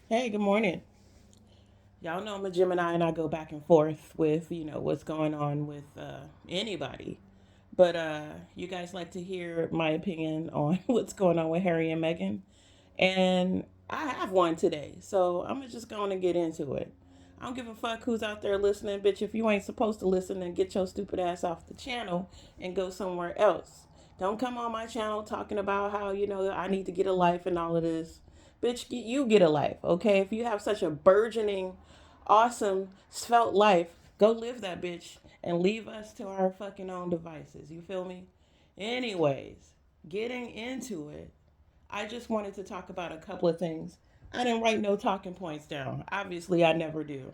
Hey, good morning. Y'all know I'm a Gemini and I go back and forth with, what's going on with anybody. But you guys like to hear my opinion on what's going on with Harry and Meghan. And I have one today. So I'm just going to get into it. I don't give a fuck who's out there listening, bitch. If you ain't supposed to listen, then get your stupid ass off the channel and go somewhere else. Don't come on my channel talking about how, I need to get a life and all of this. Bitch, you get a life, okay? If you have such a burgeoning, awesome, svelte life, go live that bitch and leave us to our fucking own devices. You feel me? Anyways, getting into it, I just wanted to talk about a couple of things. I didn't write no talking points down. Obviously, I never do.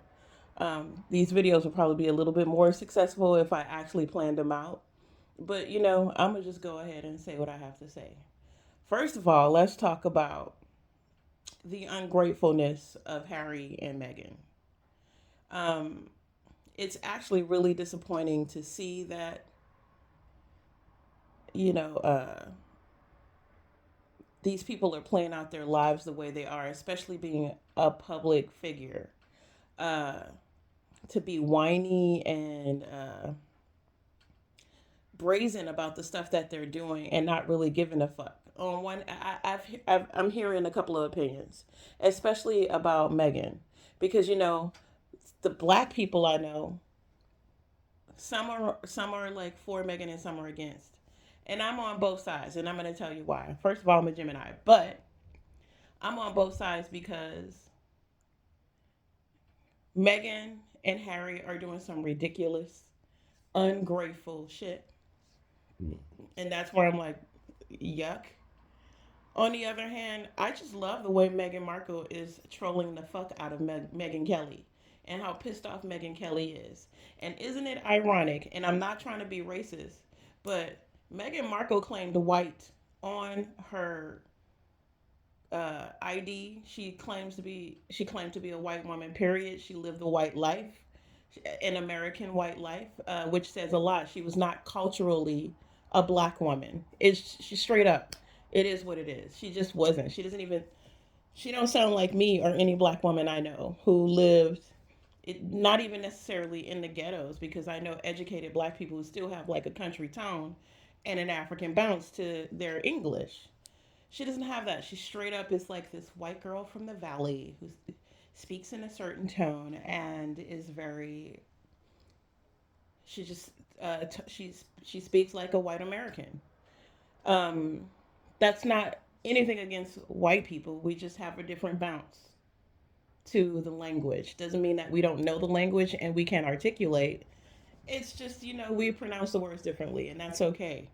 These videos will probably be a little bit more successful if I actually planned them out. But, I'm going to just go ahead and say what I have to say. First of all, let's talk about the ungratefulness of Harry and Meghan. Um, it's actually really disappointing to see that, you know, uh, these people are playing out their lives the way they are, especially being a public figure. Uh, to be whiny and brazen about the stuff that they're doing and not really giving a fuck. On one, I'm hearing a couple of opinions, especially about Meghan, because the black people I know, some are like for Meghan and some are against, and I'm on both sides, and I'm going to tell you why. First of all, I'm a Gemini, but I'm on both sides because Meghan and Harry are doing some ridiculous, ungrateful shit, and that's where I'm like, yuck. On the other hand, I just love the way Meghan Markle is trolling the fuck out of Meghan Kelly and how pissed off Meghan Kelly is. And isn't it ironic? And I'm not trying to be racist, but Meghan Markle claimed white on her ID. She claimed to be a white woman. Period. She lived a white life, an American white life, which says a lot. She was not culturally a black woman. It's she straight up. It is what it is. She just wasn't. She doesn't even. She don't sound like me or any black woman I know who lived. Not even necessarily in the ghettos, because I know educated black people who still have like a country tone and an African bounce to their English. She doesn't have that. She straight up is like this white girl from the valley who speaks in a certain tone and is very. She just she speaks like a white American. Um, that's not anything against white people. We just have a different bounce to the language. Doesn't mean that we don't know the language and we can't articulate. It's just we pronounce the words differently, and that's okay.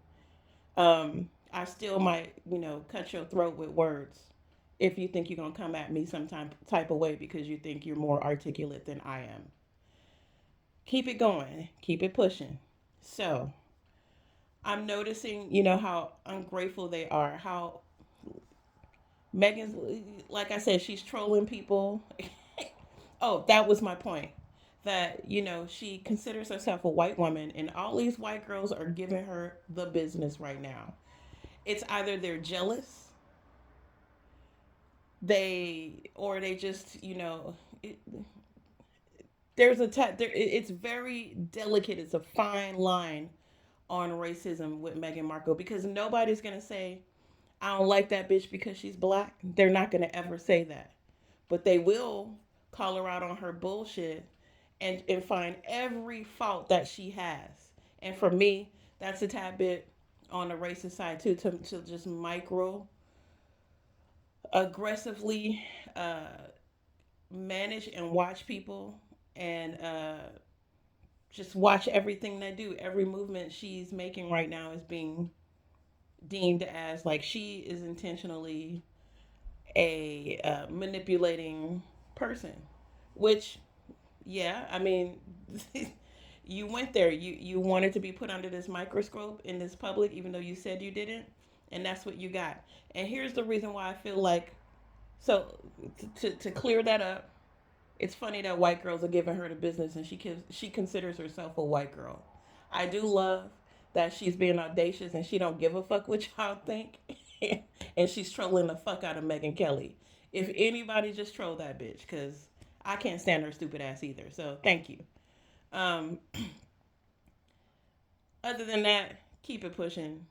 I still might cut your throat with words if you think you're gonna come at me some type of way because you think you're more articulate than I am. Keep it going, keep it pushing. So I'm noticing, how ungrateful they are. How Megan's, like I said, she's trolling people. Oh, that was my point. That, she considers herself a white woman, and all these white girls are giving her the business right now. It's either they're jealous, or they just, there's it's very delicate. It's a fine line on racism with Meghan Markle, because nobody's going to say, I don't like that bitch because she's black. They're not going to ever say that. But they will call her out on her bullshit and find every fault that she has. And for me, that's a tad bit on the racist side too, to just micro aggressively manage and watch people and just watch everything they do. Every movement she's making right now is being deemed as like she is intentionally a manipulating person, which, yeah, I mean, you went there. You wanted to be put under this microscope in this public, even though you said you didn't, and that's what you got. And here's the reason why I feel like, so to clear that up, it's funny that white girls are giving her the business, and she considers herself a white girl. I do love that she's being audacious and she don't give a fuck what y'all think, and she's trolling the fuck out of Megyn Kelly. If anybody just troll that bitch, because I can't stand her stupid ass either. So thank you. Um, Other than that, keep it pushing.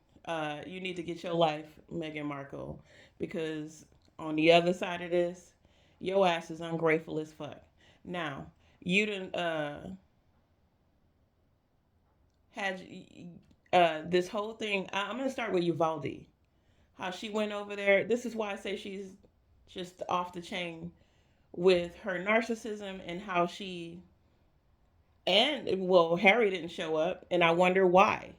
You need to get your life, Meghan Markle, because on the other side of this, your ass is ungrateful as fuck. Now, you didn't had this whole thing. I'm gonna start with Uvalde. How she went over there. This is why I say she's just off the chain with her narcissism and how she and well Harry didn't show up, and I wonder why.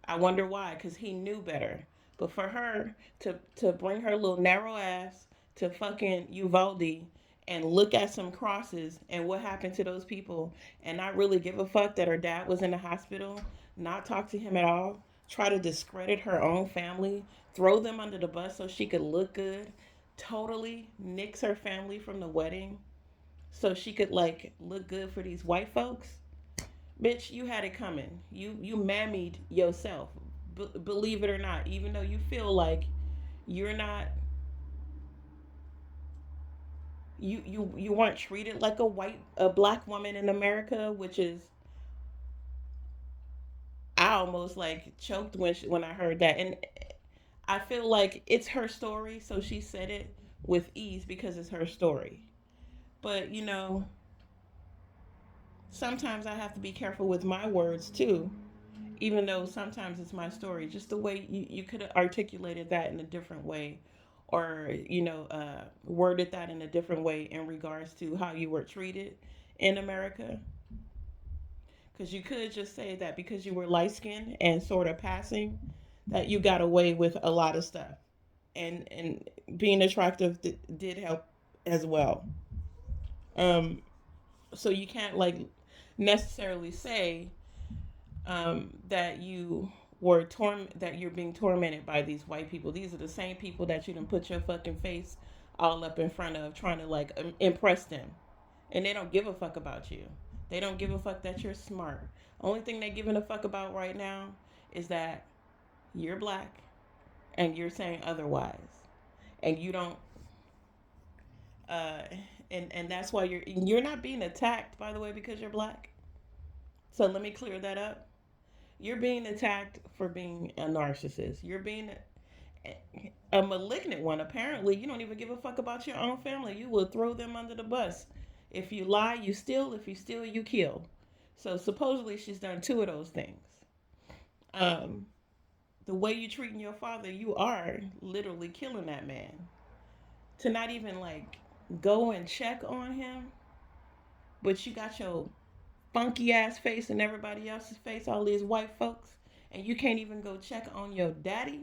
I wonder why, because he knew better. But for her to bring her little narrow ass to fucking Uvalde and look at some crosses and what happened to those people and not really give a fuck that her dad was in the hospital, not talk to him at all, try to discredit her own family, throw them under the bus so she could look good, totally nix her family from the wedding so she could like look good for these white folks. Bitch, you had it coming. You mammied yourself. Believe it or not, even though you feel like you're not you weren't treated like a black woman in America, which is I almost like choked when I heard that, and I feel like it's her story, so she said it with ease because it's her story. But sometimes I have to be careful with my words too, even though sometimes it's my story, just the way you could have articulated that in a different way or worded that in a different way in regards to how you were treated in America, because you could just say that because you were light skinned and sort of passing that you got away with a lot of stuff, and being attractive did help as well. So you can't like necessarily say that that you're being tormented by these white people. These are the same people that you done put your fucking face all up in front of, trying to like impress them, and they don't give a fuck about you. They don't give a fuck that you're smart. Only thing they giving a fuck about right now is that you're black and you're saying otherwise, and you don't. Uh, and that's why you're not being attacked, by the way, because you're black. So let me clear that up. You're being attacked for being a narcissist. You're being a malignant one. Apparently, you don't even give a fuck about your own family. You will throw them under the bus. If you lie, you steal. If you steal, you kill. So supposedly she's done two of those things. Um, the way you treating your father, you are literally killing that man. To not even like go and check on him, but you got your funky ass face and everybody else's face, all these white folks, and you can't even go check on your daddy,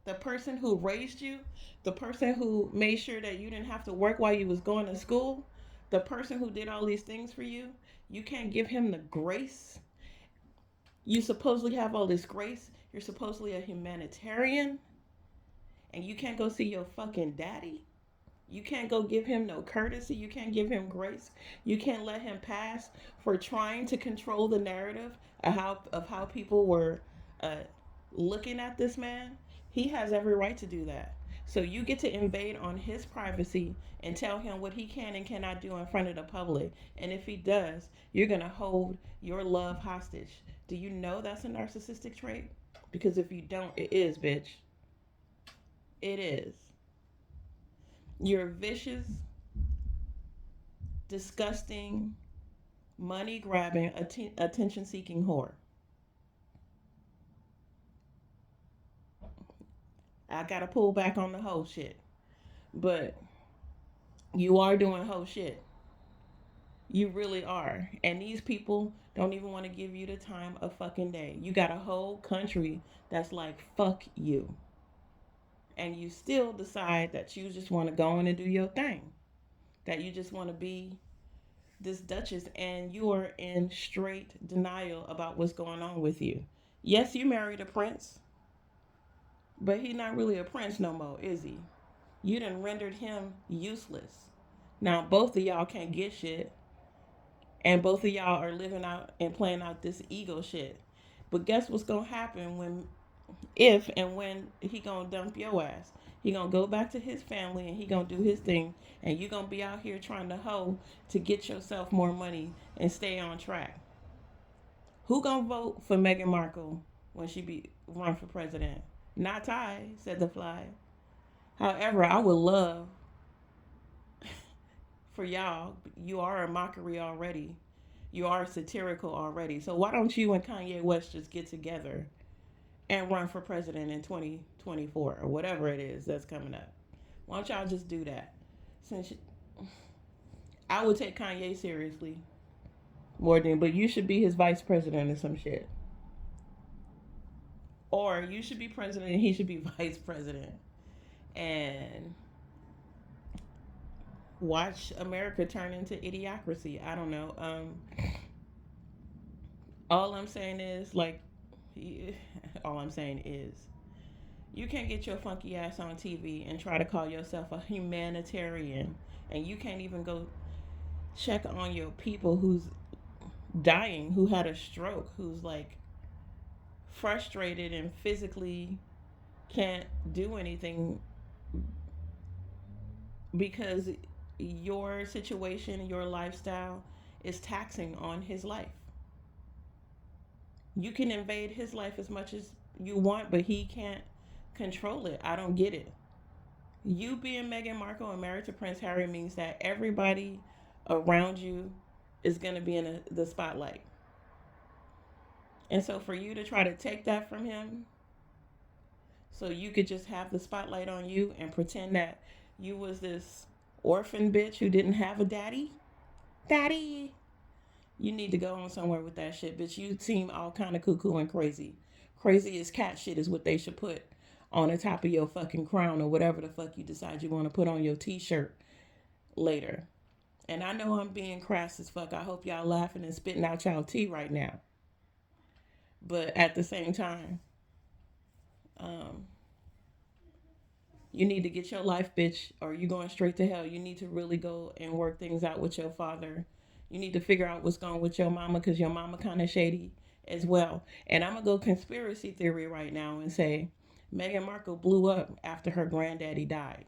the person who raised you, the person who made sure that you didn't have to work while you was going to school, the person who did all these things for you. You can't give him the grace. You supposedly have all this grace. You're supposedly a humanitarian, and you can't go see your fucking daddy. You can't go give him no courtesy. You can't give him grace. You can't let him pass for trying to control the narrative of how people were uh, looking at this man. He has every right to do that. So you get to invade on his privacy and tell him what he can and cannot do in front of the public. And if he does, you're gonna hold your love hostage. Do you know that's a narcissistic trait? Because if you don't, it is, bitch. It is. You're vicious, disgusting, money grabbing, attention seeking whore. I gotta pull back on the whole shit. But you are doing whole shit. You really are. And these people don't even want to give you the time of fucking day. You got a whole country that's like, fuck you. And you still decide that you just want to go in and do your thing. That you just want to be this duchess and you are in straight denial about what's going on with you. Yes, you married a prince, but he's not really a prince no more, is he? You done rendered him useless. Now both of y'all can't get shit, and both of y'all are living out and playing out this ego shit. But guess what's gonna happen when, if and when he gonna dump your ass? He gonna go back to his family and he gonna do his thing, and you gonna be out here trying to hoe to get yourself more money and stay on track. Who gonna vote for Meghan Markle when she be run for president? Not I, said the fly. However, I would love for y'all. You are a mockery already. You are satirical already. So why don't you and Kanye West just get together and run for president in 2024 or whatever it is that's coming up? Why don't y'all just do that? Since I would take Kanye seriously more than, but you should be his vice president or some shit. Or you should be president and he should be vice president. And watch America turn into idiocracy. I don't know. All I'm saying is, like, all I'm saying is, you can't get your funky ass on TV and try to call yourself a humanitarian, and you can't even go check on your people who's dying, who had a stroke, who's like frustrated and physically can't do anything because your situation, your lifestyle is taxing on his life. You can invade his life as much as you want, but he can't control it. I don't get it. You being Meghan Markle and married to Prince Harry means that everybody around you is going to be in the spotlight. And so for you to try to take that from him so you could just have the spotlight on you and pretend that you was this orphan bitch who didn't have a daddy, you need to go on somewhere with that shit, bitch. You seem all kind of cuckoo and crazy. Crazy as cat shit is what they should put on the top of your fucking crown or whatever the fuck you decide you want to put on your t-shirt later. And I know I'm being crass as fuck. I hope y'all laughing and spitting out y'all tea right now. But at the same time, um, you need to get your life, bitch, or you going straight to hell. You need to really go and work things out with your father. You need to figure out what's going with your mama because your mama kind of shady as well. And I'm going to go conspiracy theory right now and say Meghan Markle blew up after her granddaddy died.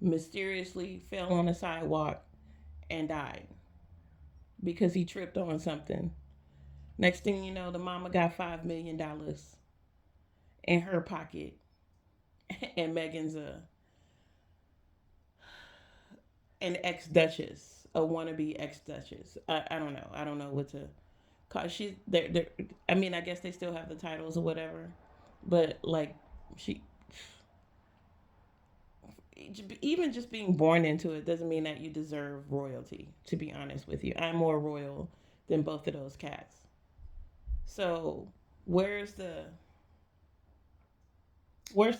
Mysteriously fell on the sidewalk and died because he tripped on something. Next thing you know, the mama got $5 million in her pocket, and Megan's an ex duchess, a wannabe ex duchess. I don't know. I don't know what to call. She's they're. I mean, I guess they still have the titles or whatever, but like she, even just being born into it doesn't mean that you deserve royalty. To be honest with you, I'm more royal than both of those cats. So where's the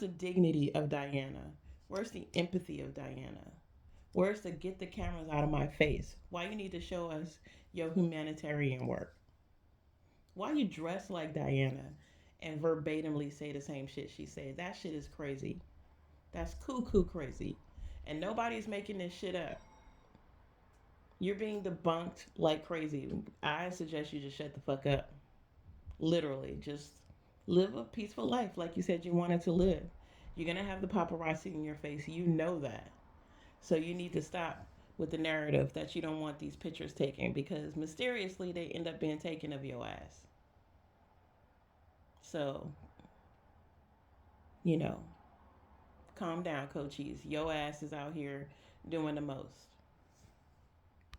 dignity of Diana? Where's the empathy of Diana? Where's the get the cameras out of my face? Why you need to show us your humanitarian work? Why you dress like Diana and verbatimly say the same shit she said? That shit is crazy. That's cuckoo crazy. And nobody's making this shit up. You're being debunked like crazy. I suggest you just shut the fuck up. Literally, just live a peaceful life like you said you wanted to live. You're gonna have the paparazzi in your face. You know that. So you need to stop with the narrative that you don't want these pictures taken because mysteriously they end up being taken of your ass. So, you know, calm down, coaches. Your ass is out here doing the most.